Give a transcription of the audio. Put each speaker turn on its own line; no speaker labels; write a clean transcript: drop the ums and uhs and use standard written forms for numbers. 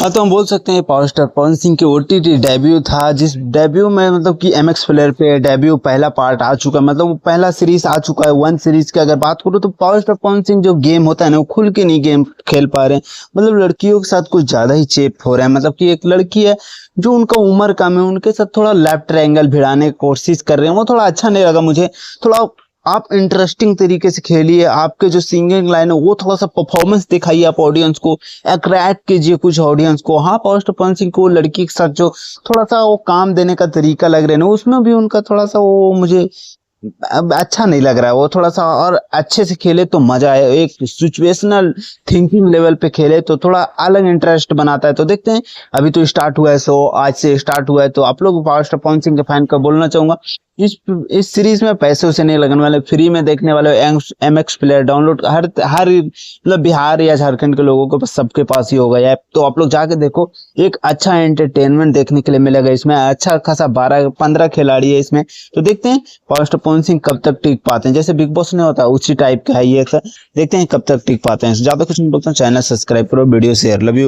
हाँ, तो हम बोल सकते हैं पावर स्टार पवन सिंह के ओटीटी डेब्यू था, जिस डेब्यू में मतलब कि एमएक्स प्लेयर पे डेब्यू पहला पार्ट आ चुका है, मतलब वो पहला सीरीज आ चुका है। वन सीरीज की अगर बात करूँ तो पावर स्टार पवन सिंह जो गेम होता है ना, वो खुल के नहीं गेम खेल पा रहे हैं। मतलब लड़कियों के साथ कुछ ज्यादा ही चेप हो रहा है। मतलब कि एक लड़की है जो उनका उम्र कम है, उनके साथ थोड़ा लेफ्ट ट्रायंगल भिड़ाने की कोशिश कर रहे हैं, वो थोड़ा अच्छा नहीं लगा मुझे। थोड़ा आप इंटरेस्टिंग तरीके से खेलिए, आपके जो सिंगिंग लाइन है वो थोड़ा सा परफॉर्मेंस दिखाइए आप ऑडियंस को, अट्रैक्ट कीजिए कुछ ऑडियंस को। हाँ, पावर स्टार पवन सिंह को लड़की के साथ जो थोड़ा सा वो काम देने का तरीका लग रहा है ना, उसमें भी उनका थोड़ा सा वो मुझे अब अच्छा नहीं लग रहा है। वो थोड़ा सा और अच्छे से खेले तो मजा आए, एक सिचुएशनल थिंकिंग लेवल पे खेले तो थोड़ा अलग इंटरेस्ट बनाता है। तो देखते हैं, अभी तो स्टार्ट हुआ है, सो आज से स्टार्ट हुआ है। तो आप लोग पावर स्टार पवन सिंह के फैन का बोलना चाहूंगा, इस सीरीज में पैसे उसे नहीं लगने वाले, फ्री में देखने वाले। एमएक्स प्लेयर डाउनलोड हर हर मतलब बिहार या झारखंड के लोगों को सबके पास ही होगा ऐप। तो आप लोग जाके देखो, एक अच्छा एंटरटेनमेंट देखने के लिए मिलेगा इसमें। अच्छा खासा 12-15 खिलाड़ी है इसमें। तो देखते हैं पावर स्टार पवन सिंह कब तक टिक पाते हैं, जैसे बिग बॉस नहीं होता उसी टाइप का है ये। देखते हैं कब तक टिक पाते हैं। ज्यादा कुछ नहीं बोलता हूं, चैनल सब्सक्राइब करो, वीडियो शेयर। Love you.